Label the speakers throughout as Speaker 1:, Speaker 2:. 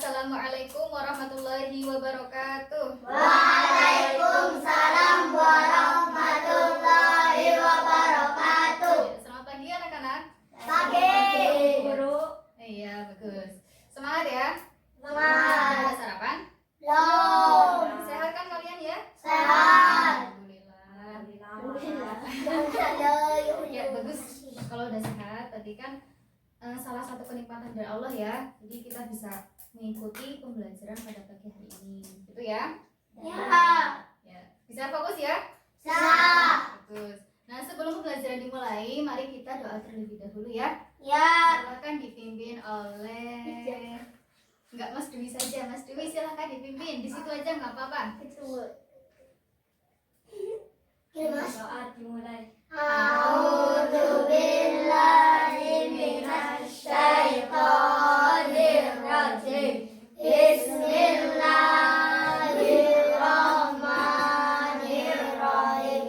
Speaker 1: Assalamualaikum warahmatullahi wabarakatuh.
Speaker 2: Waalaikumsalam warahmatullahi wabarakatuh.
Speaker 1: Selamat pagi anak-anak.
Speaker 2: Pagi.
Speaker 1: Guru. Iya, bagus. Semangat ya.
Speaker 2: Semangat.
Speaker 1: Ada sarapan?
Speaker 2: Belum.
Speaker 1: Sehat kan kalian ya?
Speaker 2: Sehat.
Speaker 1: Alhamdulillah. Ya, bagus. Kalau udah sehat, tadi kan salah satu kenikmatan dari Allah ya. Jadi kita bisa mengikuti pembelajaran pada pagi hari ini. Gitu ya?
Speaker 2: Ya.
Speaker 1: Ya. Bisa fokus ya?
Speaker 2: Bisa.
Speaker 1: Bagus. Nah, sebelum pembelajaran dimulai, mari kita doa terlebih dahulu ya.
Speaker 2: Ya.
Speaker 1: Silakan dipimpin oleh Mas Dwi saja. Mas Dwi silakan dipimpin. Di situ aja nggak apa-apa.
Speaker 2: Doa
Speaker 1: dimulai.
Speaker 2: A'udzu billahi minasy syaithanir rajim. Bismillahirrahmanirrahim.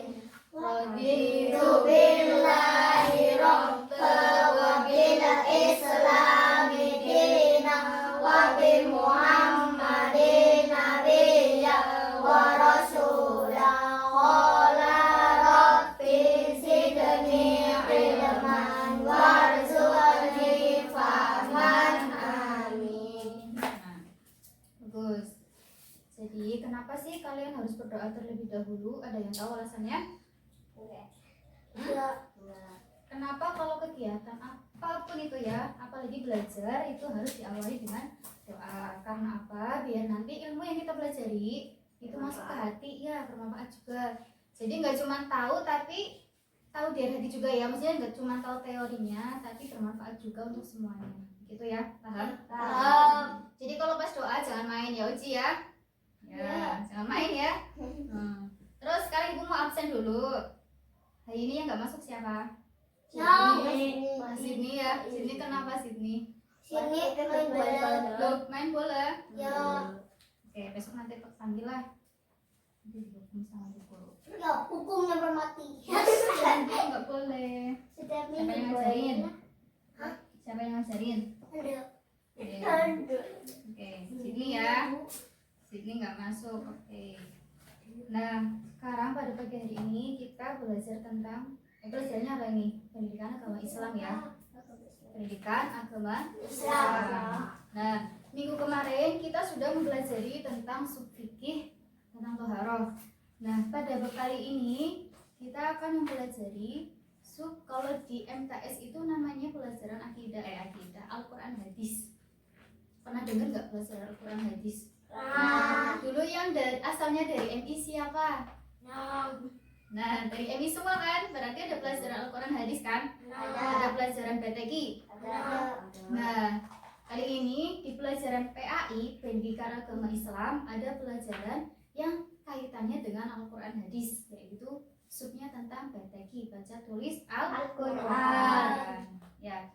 Speaker 2: Raditu billahi rabba wa bil islami dinan wa bi Muhammadin nabiyya wa rasulah. Qala rabbi zidni ilman warzuqni fahman. Amin.
Speaker 1: Nah, bagus. Jadi, kenapa sih kalian harus berdoa terlebih dahulu? Ada yang tahu alasannya?
Speaker 2: Ya.
Speaker 1: Kenapa kalau kegiatan apapun itu ya, apalagi belajar itu harus diawali dengan doa? Karena apa? Biar nanti ilmu yang kita pelajari itu masuk ke hati, ya bermanfaat juga. Jadi nggak cuma tahu, tapi tahu dari hati juga ya. Maksudnya nggak cuma tahu teorinya, tapi bermanfaat juga untuk semuanya. Gitu ya, paham?
Speaker 2: Paham.
Speaker 1: Jadi kalau pas doa jangan main ya Uci ya. Ya, jangan main ya. Terus sekarang ibu mau absen dulu. Hari ini yang nggak masuk siapa? Sydney ya. Sydney kenapa Sydney?
Speaker 2: Sini main bola.
Speaker 1: Loh, main bola.
Speaker 2: Ya.
Speaker 1: Oke, besok nanti panggil lah. Nanti dihukum sama bu guru.
Speaker 2: Ya, hukumnya bermati.
Speaker 1: Nggak boleh.
Speaker 2: Setiap
Speaker 1: Siapa yang
Speaker 2: minggu
Speaker 1: ngajarin?
Speaker 2: Hah?
Speaker 1: Siapa yang ngajarin?
Speaker 2: Ada.
Speaker 1: Oke, Sydney ya. Sydney nggak masuk. Oke. Nah, sekarang pada pagi hari ini kita belajar tentang pelajarannya apa ini? Pendidikan agama Islam ya. Pendidikan agama
Speaker 2: Islam.
Speaker 1: Nah, minggu kemarin kita sudah mempelajari tentang sub fikih, tentang toharoh. Nah, pada bab kali ini kita akan mempelajari sub, kalau di MTS itu namanya pelajaran akidah, Al-Quran hadis. Pernah dengar nggak pelajaran Al-Quran hadis? Dulu yang asalnya dari MI siapa? Nah, dari MI semua kan? Berarti ada pelajaran Al-Quran hadis kan? Ada pelajaran BTQ. Nah, kali ini di pelajaran PAI, Pendidikan Agama Islam, ada pelajaran yang kaitannya dengan Al-Quran hadis, yaitu subnya tentang BTQ, baca tulis Al-Quran. Ya,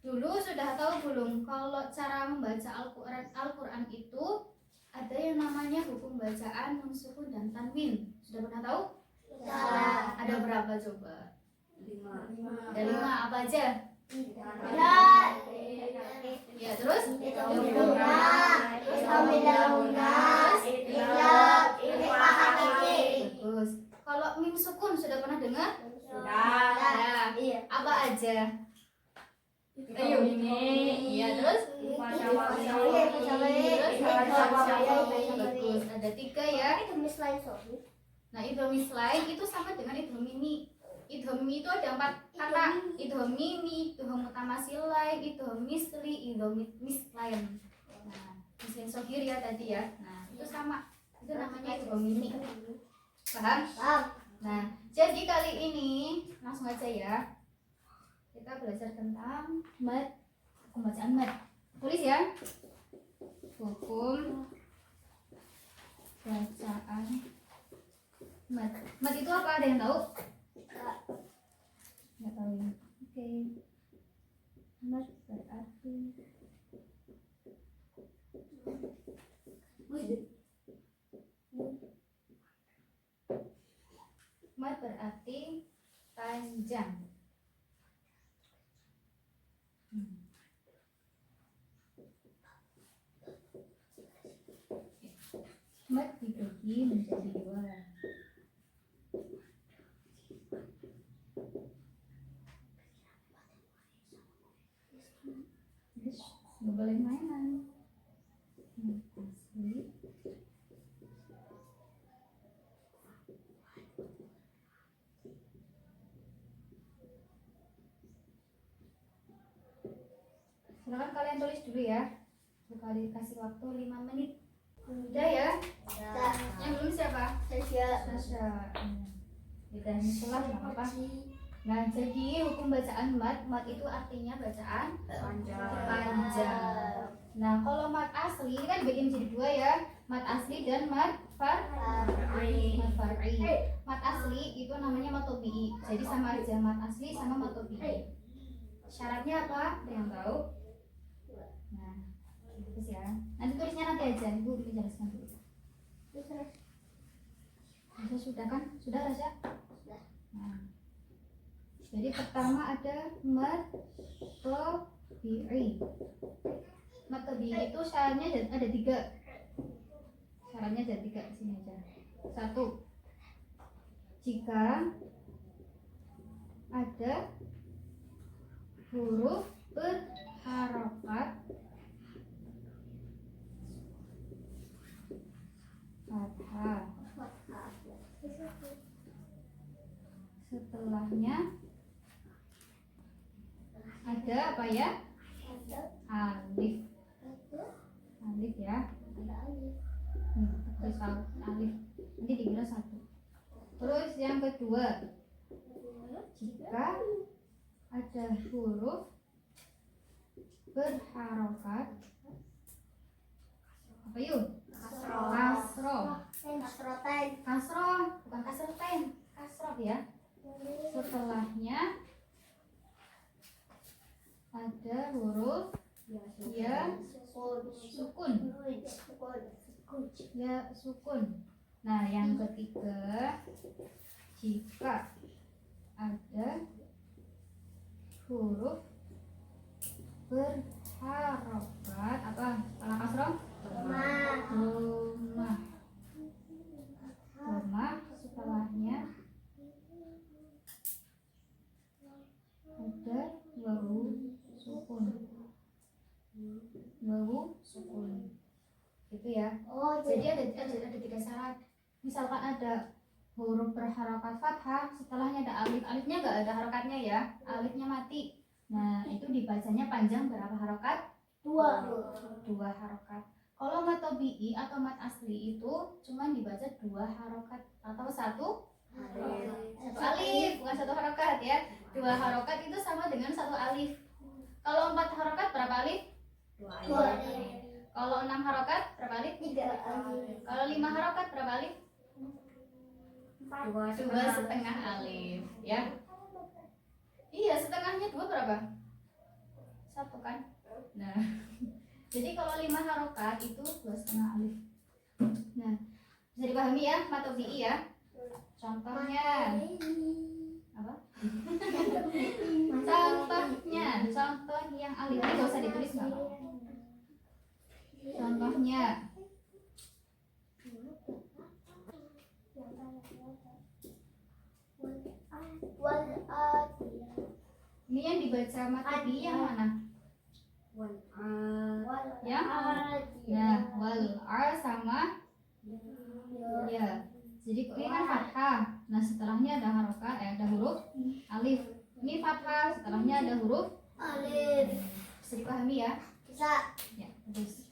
Speaker 1: dulu sudah tahu belum kalau cara membaca Al-Quran itu ada yang namanya hukum bacaan, nun sukun dan tanwin. Sudah pernah tahu? Ada berapa coba? 5. Ada 5 apa aja? Ya, terus? Bagus. Kalau mim sukun sudah pernah dengar? Sudah. Apa aja? Ayo ini. Iya, terus? Bagus. Ada 3 ya. Nah, idgham mislain itu sama dengan idgham mimi. Idgham mimi itu ada 4 kata. Idgham mimi, idgham mutamasilain, idgham misli, idgham mislain. Nah, mislain sohir ya tadi ya. Nah, itu sama. Itu namanya idgham mimi. Paham? Nah, jadi kali ini langsung aja ya. Kita belajar tentang mad, hukum bacaan mad. Tulis ya. Hukum bacaan mad. Mad itu apa? Ada yang tahu? Nggak tahu ya. Oke. Mad berarti mad berarti panjang. Mat dibagi menjadi dua. Terus nggak boleh mainan. Asli. Silakan kalian tulis dulu ya. Sekali kasih waktu 5 menit. Udah ya?
Speaker 2: Udah.
Speaker 1: Yang belum siapa?
Speaker 2: Saya
Speaker 1: Sasha. Udah setelah nggak apa-apa. Nah, jadi hukum bacaan mat itu artinya bacaan panjang. Nah, kalau mat asli ini kan dibagi menjadi dua ya, mat asli dan mat far'i. Mat asli itu namanya mat tobi'i. Jadi sama aja mat asli sama mat tobi'i. Syaratnya apa? Ada yang tahu? Nah, terus ya. Nanti tulisnya nanti aja, Ibu jelaskan dulu. Rasya sudah kan? Sudah Rasya?
Speaker 2: Sudah.
Speaker 1: Nah, jadi pertama ada mat tobi'i. Mat tobi'i itu syaratnya ada 3. Syaratnya ada 3 di sini aja. 1. Jika ada huruf berharokat fathah, setelahnya ada apa ya? Alif. Alif ya. Terus alif. Nanti dikira 1. Terus yang kedua, jika ada huruf berharokat apa yuk? Kasroh. Kasroh, bukan kasroten. Kasroh ya. Setelahnya ada huruf ya sukun. Ya sukun. Nah, yang ketiga, jika ada huruf berharokat apa? Setelah kasroh? Domah. Domah, setelahnya ada wawu sukun. Wawu sukun. Gitu ya. Jadi ada 3 syarat. Misalkan ada huruf berharokat fathah, setelahnya ada alif. Alifnya nggak ada harokatnya ya. Alifnya mati. Nah, itu dibacanya panjang berapa harokat? 2 harokat. Kalau mat tobi'i atau mat asli itu cuma dibaca 2 harokat atau 1 alif, bukan 1 harokat ya. 2 harokat itu sama dengan 1 alif. Kalau 4 harokat berapa alif?
Speaker 2: 2 alif.
Speaker 1: Kalau 6 harokat berapa alif?
Speaker 2: 3 alif.
Speaker 1: Kalau 5 harokat berapa alif? 2,5 alif ya. Iya, setengahnya 2 berapa? 1 kan? Nah, jadi kalau 5 harokat itu 2,5 alif. Nah, bisa dipahami ya, mat tobi'i ya. Contohnya apa? Contoh yang alif ini gak usah ditulis nggak apa-apa. Contohnya ini yang dibaca mat tobi'i yang mana? Yang nah, wal ar sama ya. Jadi ini kan fathah. Nah, setelahnya ada harokat, ada huruf alif. Ini fathah, setelahnya ada huruf
Speaker 2: alif.
Speaker 1: Bisa dipahami ya?
Speaker 2: Bisa.
Speaker 1: Ya, terus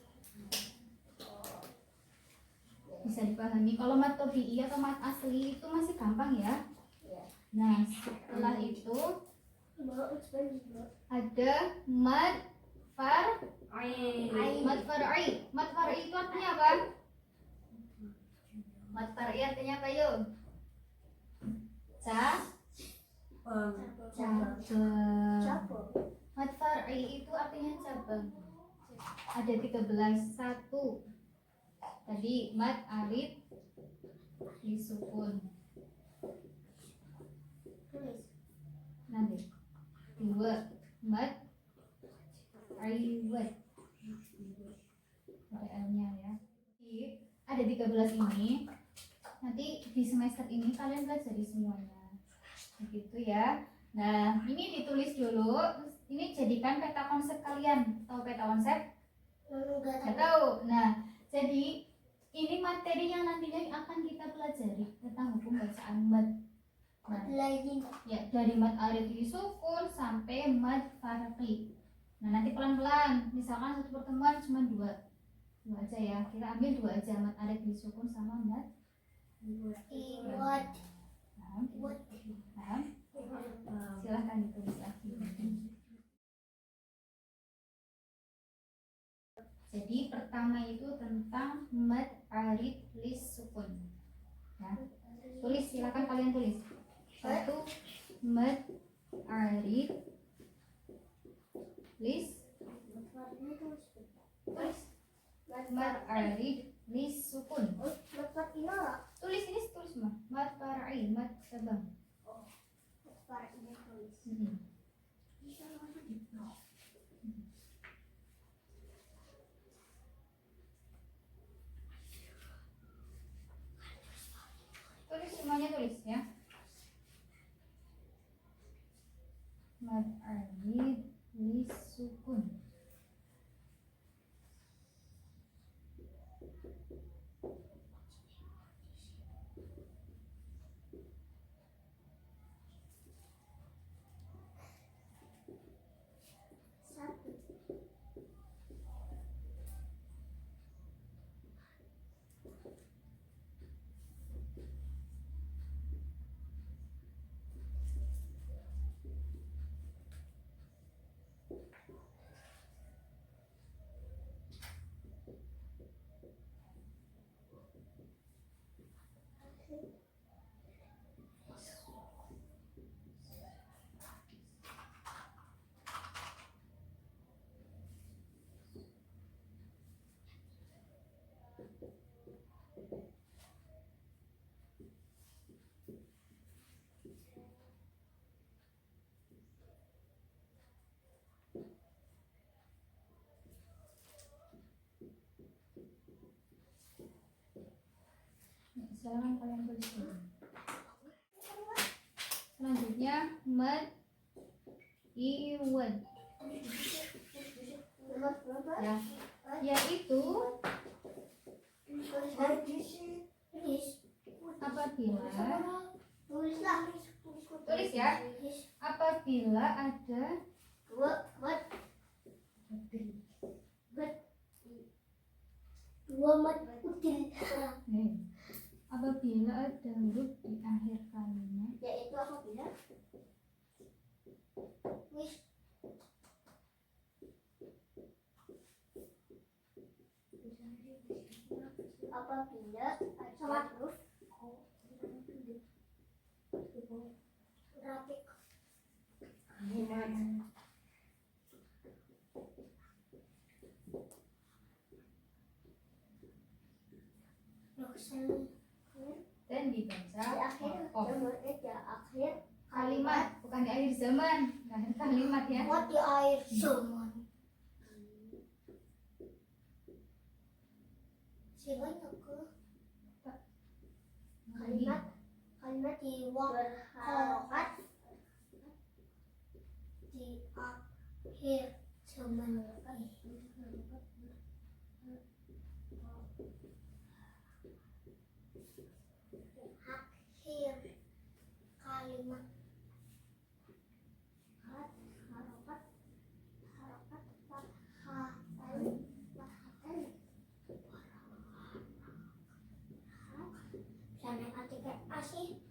Speaker 1: bisa dipahami. Kalau mat tobi'i atau mat asli itu masih gampang ya. Nah, setelah itu ada mat far'i. Mat far'i itu artinya apa? Mat far'i artinya apa yuk? Cabang. Mat far'i itu artinya cabang. Ada 13. 1 tadi mat alif disukun. Nanti 2 mat iwat. Ada L-nya ya. Ada 13 13 ini nanti di semester ini kalian pelajari semuanya. Begitu ya. Nah, ini ditulis dulu. Ini jadikan peta konsep kalian. Tahu peta konsep? Nggak tahu. Nah, jadi ini materi yang nantinya akan kita pelajari tentang hukum bacaan mad. Nah, ya, dari mad aridhi sukun sampai mad farqi. Nah, nanti pelan-pelan. Misalkan satu pertemuan cuma dua aja ya. Kita ambil dua aja, mad aridhi sukun sama mad. Paham? Paham? Silahkan ditulis lagi. Jadi pertama itu tentang mad arid lis sukun. Ya. Tulis, silakan kalian tulis. Satu, mad arid lis. Tulis. Mad arid lis sukun. Tulis ini tulis mah. Mad far'i, mad sabang. Tulis semuanya, tulis ya. Mad arid lis sukun. Silakan kalian tulis dulu. Selanjutnya mad iwad, ya, yaitu apabila, tulis ya, apabila ada apabila ada huruf di akhir kalimat,
Speaker 2: yaitu apabila ada huruf rapik
Speaker 1: dan dibaca
Speaker 2: di akhir
Speaker 1: akhir kalimat, bukan di akhir zaman, di akhir kalimat ya.
Speaker 2: di akhir zaman kalimat di wakoat di akhir zaman akhir kalimat harokat sana ketika asih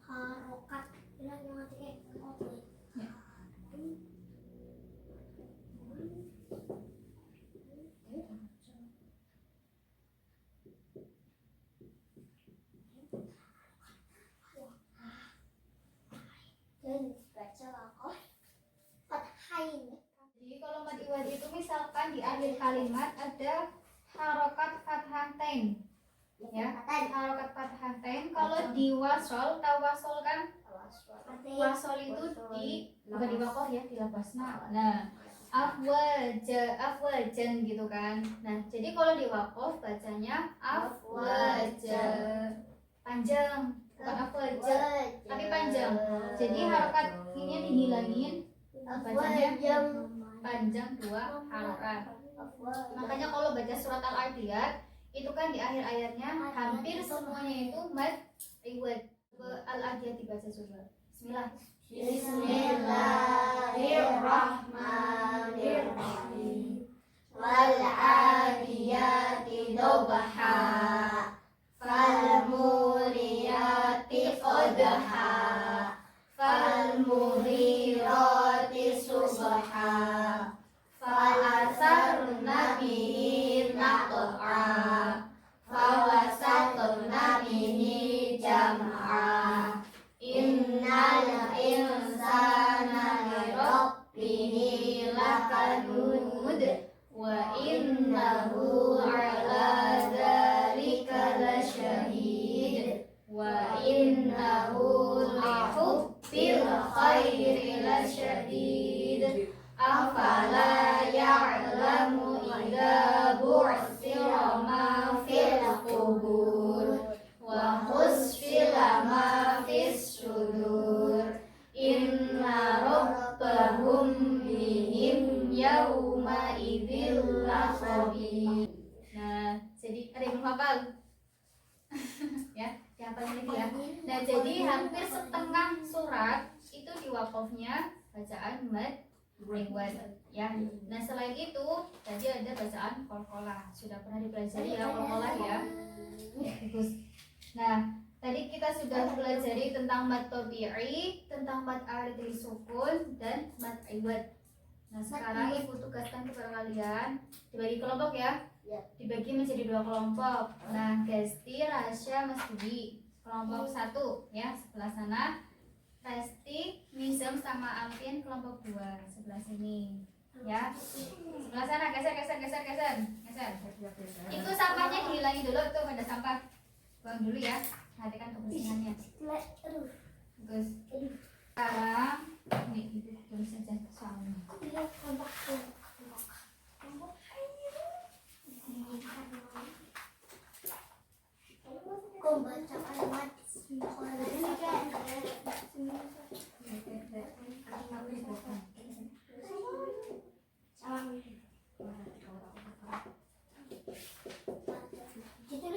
Speaker 2: harokat bilang yang ketika oke dan baca lakoh fathain.
Speaker 1: Jadi kalau mad iwad itu misalkan di akhir kalimat ada harokat fathatain, ya, harokat fathatain. Kalau di wasol, tahu wasol kan? Wasol itu di bukan di wakoh ya, di labasna. Nah, afwajan gitu kan. Nah, jadi kalau di waqaf bacanya afwaja. Panjang, bukan afwaja, tapi panjang. Jadi harokat ini dihilangin, bacanya panjang 2 harokat. Makanya kalau baca surat Al-Adiyat itu kan di akhir ayatnya hampir semuanya itu mad iwad. Al-Adiyat dibaca coba. Bismillah.
Speaker 2: Bismillahirrahmanirrahim. Wal adiyati dobha, fal muriyati qadha, fal mughirati subha, fal asarna bihi naq'a, fawasatna bihi jam'a. Innal insana lirabbihi lakanud, wa innahu ala dzalika lasyahid, wa innahu lihubbil khairi lasyadid. Afala ya'lamu idza bu'sira ma fil qubur wa husfila ma fis sudur. Inna rabbahum bihim yawma idzil lakhabir.
Speaker 1: Nah, jadi ada yang belum hafal? Ya, dihafal ini ya. Nah, jadi hampir setengah surat itu di waqafnya bacaan mad iwad ya. Nah, selain itu tadi ada bacaan qalqalah. Sudah pernah dipelajari ya qalqalah ya. Bagus. Nah, tadi kita sudah pelajari tentang mad tabi'i, tentang mad arid li sukun dan mad iwad. Nah, sekarang ibu tugaskan kepada kalian dibagi kelompok ya. Dibagi menjadi 2 kelompok. Nah, Gesti, Rasya, Mas Budi. Kelompok 1 ya, sebelah sana. Resti, Nizam sama Alvin kelompok 2 sebelah sini. Ya. Sebelah sana geser. Itu sampahnya dihilangi dulu tuh, ada sampah. Buang dulu ya. Perhatikan kebersihannya. Bagus. Sekarang ini tulis saja soalnya.
Speaker 2: Kau baca kalimat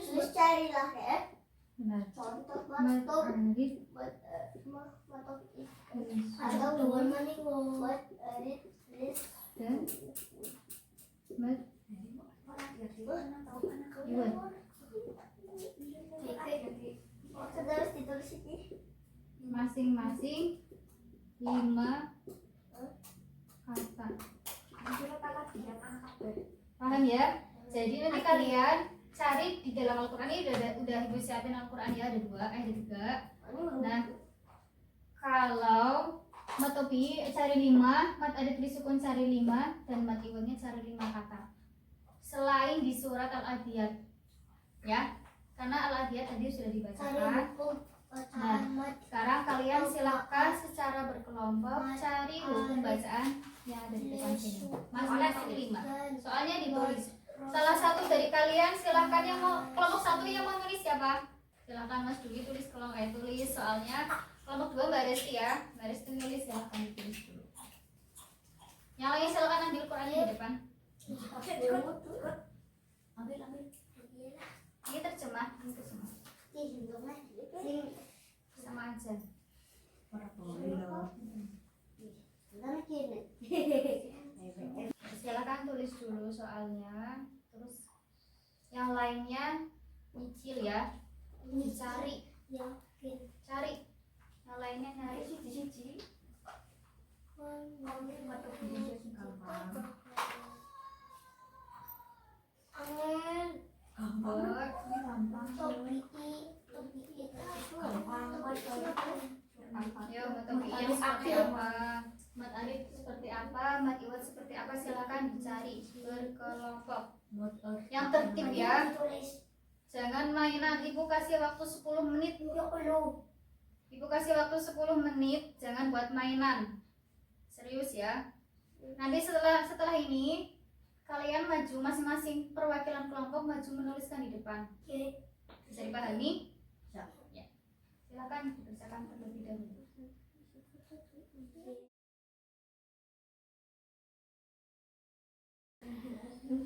Speaker 2: terus carilah ya.
Speaker 1: Benar.
Speaker 2: Contoh
Speaker 1: Mad
Speaker 2: batuk
Speaker 1: arid
Speaker 2: atau bukan maning buat list
Speaker 1: dan mad iwad.
Speaker 2: harus ditulis ini.
Speaker 1: Masing-masing 5 kata. Paham ya? Jadi nanti kalian cari di dalam Al-Quran ini udah ibu siapin Al-Quran ya, ada 2, ada 3. Nah, kalau mad tobi cari 5, mad arid li sukun cari 5, dan mad iwadnya cari 5 kata. Selain di surat Al-Adiyat ya, karena Al-Adiyat tadi sudah dibacakan. Nah, sekarang kalian silakan secara berkelompok cari hukum bacaan yang ada di depan sini. Masing-masing 5. Soalnya ditulis. Salah satu dari kalian silakan, yang mau kelompok 1 yang mau nulis siapa? Silakan Mas Dwi tulis tulis soalnya. Kelompok 2 Mbak Resti ya. Mbak Resti nulis, silakan ditulis dulu. Yang lain silakan ambil Qurannya di depan. Ambil. Ini terjemah. Sama aja. Silakan tulis dulu soalnya, terus yang lainnya nyicil ya, dicari, cari, yang lainnya nyari siji. Ya, yang seperti apa? Mat arid seperti apa? Mat iwad seperti apa? Silakan dicari berkelompok. Yang tertib ya. Jangan mainan. Ibu kasih waktu 10 menit. Ibu kasih waktu 10 menit. Jangan buat mainan. Serius ya. Nanti setelah ini kalian maju masing-masing perwakilan kelompok maju menuliskan di depan. Bisa dipahami? Ya. Silakan dibacakan terlebih dahulu.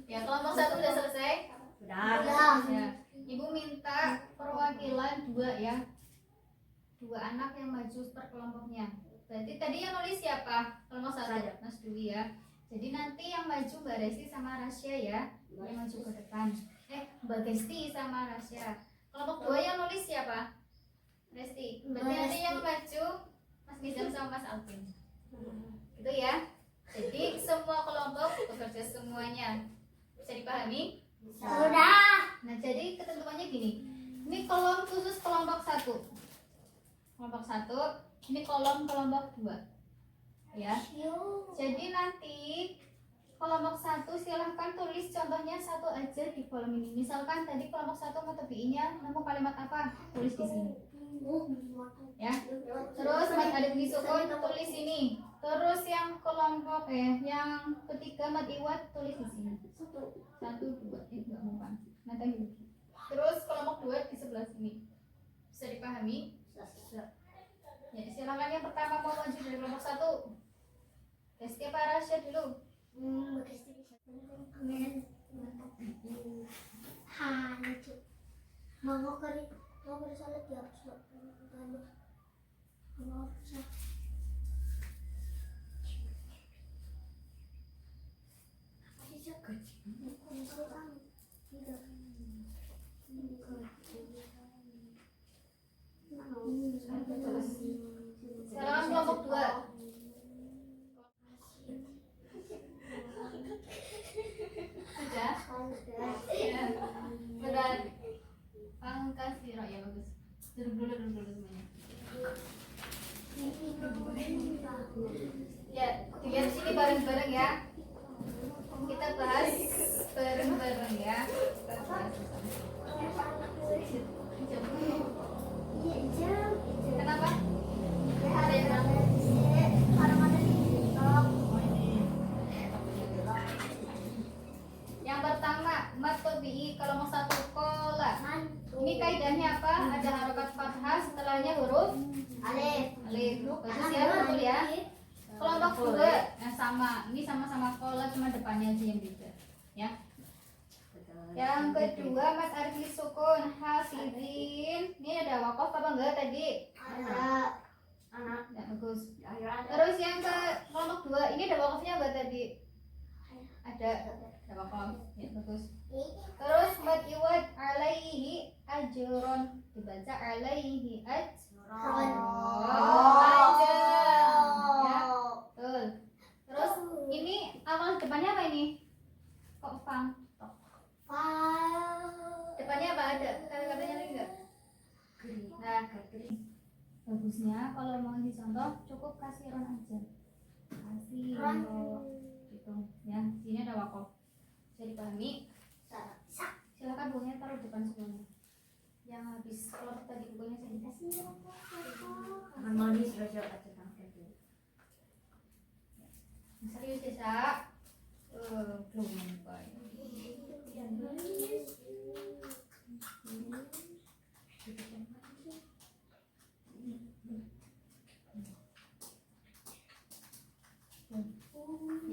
Speaker 1: Ya, kelompok 1 sudah selesai?
Speaker 2: Sudah.
Speaker 1: Ya. Ibu minta perwakilan 2 ya. 2 anak yang maju per kelompoknya. Berarti tadi yang nulis siapa? Kelompok 1, Mas Dwi ya. Jadi nanti yang maju Mbak Resti sama Rasya ya, yang maju ke depan. Mbak Gesti sama Rasya. Kelompok 2 yang nulis siapa? Resti. Berarti nanti yang maju Mas Nizam sama Mas Alvin. Gitu ya. Jadi semua kelompok bekerja semuanya. Bisa dipahami?
Speaker 2: Sudah.
Speaker 1: Nah, jadi ketentuannya gini. Ini kolom khusus kelompok 1. Kelompok 1, ini kolom kelompok 2. Ya. Jadi nanti kelompok 1 silahkan tulis contohnya 1 aja di kolom ini. Misalkan tadi kelompok 1 matobi-nya nemu kalimat apa? Tulis di sini. Ya. Terus Mat Adib Nisukun tulis ini. Terus yang kelompok yang ketiga Mat Iwat tulis di sini. 1, 2, enggak mempan. Nanti terus kelompok 2 di sebelah sini. Bisa dipahami? Jadi silakan yang pertama mau maju dari kelompok 1. Rizky apa Rasya dulu?
Speaker 2: Mau kari, mau bersalah dia harus mau
Speaker 1: Silakan kelompok 2. Sudah? Ya. Sudah. Pangkas siro ya bagus. Duduk dulu semuanya. Ya, dilihat sini bareng-bareng ya. Kita bahas bareng-bareng ya. Kita bahas Kenapa? Ada yang Yang pertama, matobi kelompok 1 kola. Ini kaidahnya apa? Ada harokat fathah, setelahnya huruf
Speaker 2: Alif.
Speaker 1: alif. Bagus ya, betul ya. Kelompok 2, nah sama. Ini sama-sama kola, cuma depannya aja yang beda. Ya. Yang kedua, Mas Arfi sukun hasidin. Ini ada wakaf apa enggak tadi?
Speaker 2: Ada.
Speaker 1: Ya, bagus. Terus yang ke kelompok 2, ini ada wakafnya enggak tadi? Ada wakaf. Ya, bagus. Terus Mat Iwad alaihi ajron, dibaca alaihi ajron. Ajr. Ya, betul. Terus ini awal depannya apa ini? Kok pang? Depannya apa ada? Kata-katanya lagi enggak? Nah, bagusnya kalau mau dicontoh cukup kasih ron aja. Kasih ron. Gitu ya. Sini ada wakaf. Bisa dipahami? Silakan bukunya taruh depan semuanya. Yang habis kalau tadi bukunya saya dikasih.
Speaker 3: Manis rasa aja tangkap.
Speaker 1: Serius ya, Sa? Belum baik.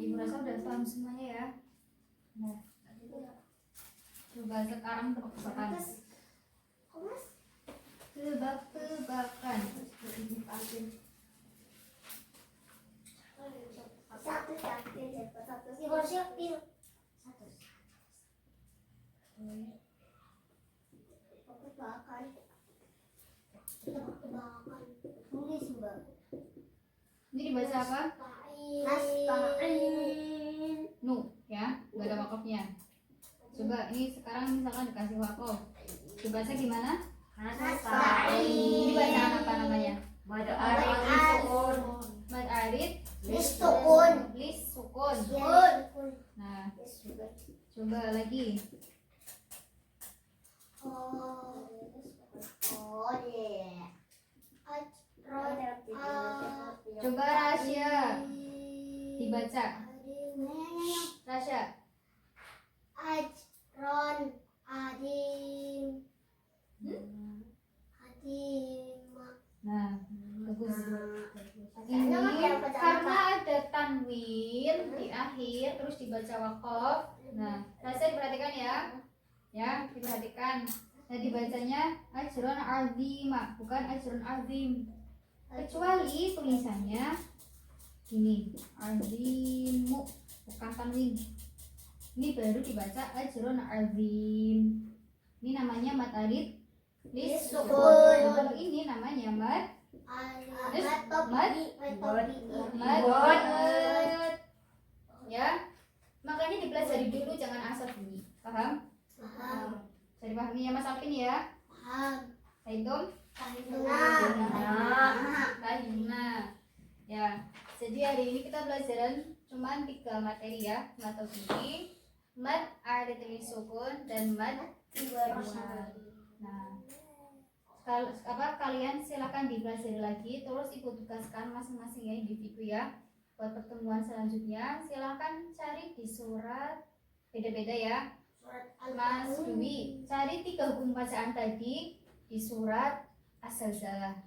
Speaker 1: Ibu rasa udah paham semuanya ya. Nah, coba sekarang tebak-tebakan. Tebak-tebakan. Ini dibaca apa? Nu ya, nggak ada wakafnya. Coba ini sekarang misalkan dikasih wakaf, dibaca gimana? Ini bacaan apa namanya?
Speaker 3: Mad arid
Speaker 1: Mad arid
Speaker 2: Listukun.
Speaker 1: lis sukun. Nah, coba lagi. Coba rahasia dibaca. tanwin di akhir terus dibaca waqaf. Nah, rasa diperhatikan ya. Ya, diperhatikan. Nah, dibacanya ajrun azima, bukan ajrun azim. Kecuali tulisannya gini, azimu, bukan tanwin. Ini baru dibaca ajrun azim. Ini namanya mad alif
Speaker 2: Sukun.
Speaker 1: Nah, kalau ini namanya mad
Speaker 2: Mad.
Speaker 1: ya. Makanya dipelajari dulu, jangan asal bunyi. Paham?
Speaker 2: Paham.
Speaker 1: Bisa dipahami ya Mas Alvin ya?
Speaker 2: Paham.
Speaker 1: Fahim?
Speaker 2: Nah.
Speaker 1: Nah, ya. Jadi hari ini kita pelajaran cuman 3 materi ya, matematika, mad alif sukun dan mad iwal. Nah, kalian silakan dipelajari lagi, terus ikut tugaskan masing-masing ya individu ya. Buat pertemuan selanjutnya silakan cari di surat beda-beda ya. Mas Dwi, cari 3 hukum bacaan tadi di surat As-Zalzalah.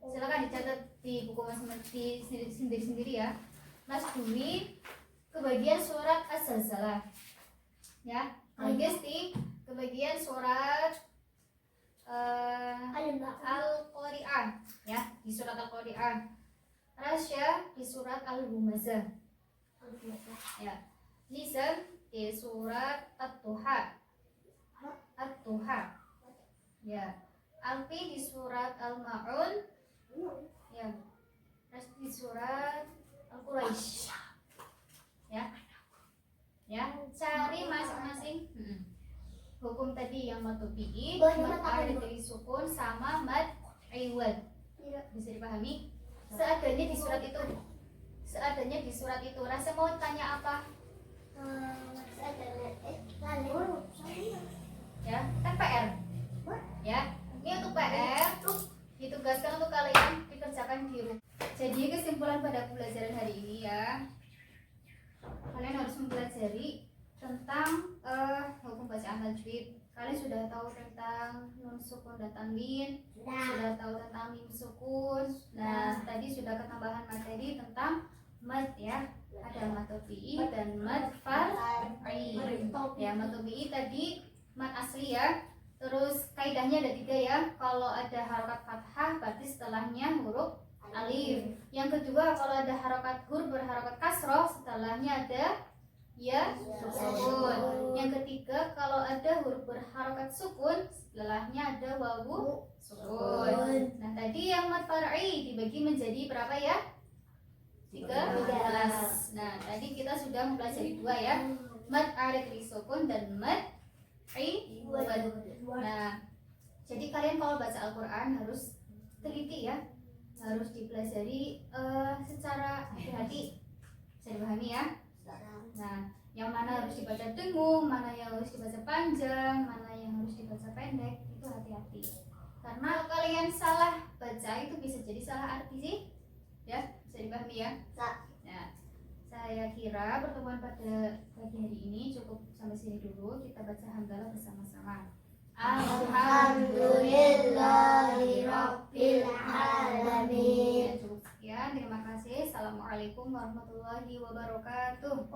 Speaker 1: Silakan dicatat di buku masing-masing sendiri-sendiri ya. Mas Dwi kebagian surat As-Zalzalah. Ya, Gesti kebagian surat Al-Qari'ah ya, di surat Al-Qari'ah. Rasya di surat Al-Humazah. Ya. Nizam di surat At-Tuha. Ya. Alfi di surat Al-Ma'un. Ya. Terus di surat Al-Quraisy. Ya. Ya, cari masing-masing hukum tadi yang mad tabi'i, mad alif dari sukun sama mad iwad. Bisa dipahami? Seadanya di surat itu. Seadanya di surat itu. Rasa mau tanya apa? Ya, kan PR. Ya, ini untuk PR. Ditugaskan untuk kalian dikerjakan di rumah. Jadi kesimpulan pada pembelajaran hari ini ya, kalian harus mempelajari tentang hukum bacaan tajwid. Kalian sudah tahu tentang nun sukun dan tanwin, sudah tahu tentang mim sukun. Nah, tadi sudah ketambahan materi tentang mad ya. Ada mad tabi'i dan mad far'i. Ya, mad tabi'i tadi mad asli ya. Terus kaidahnya ada 3 ya. Kalau ada harokat fathah berarti setelahnya huruf alif. Yang kedua, kalau ada harokat huruf berharokat kasroh setelahnya ada ya sukun. Yang ketiga, kalau ada huruf berharokat sukun setelahnya ada wawu sukun. Nah, tadi yang mad far'i dibagi menjadi berapa ya? 13. Nah, tadi kita sudah mempelajari 2 ya, mad alif sukun dan mad iwad. Nah, jadi kalian kalau baca Al-Quran harus teliti ya, harus dipelajari secara hati-hati. Bisa dipahami ya? Nah, yang mana harus dibaca dengung, mana yang harus dibaca panjang, mana yang harus dibaca pendek, itu hati-hati. Karena kalian salah baca itu bisa jadi salah arti sih. Ya, bisa dipahami ya? Nah, saya kira pertemuan pada pagi hari ini cukup sampai sini dulu. Kita baca hamdalah bersama-sama.
Speaker 2: Alhamdulillahirabbil alamin.
Speaker 1: Cukup sekian, terima kasih. Assalamualaikum warahmatullahi wabarakatuh.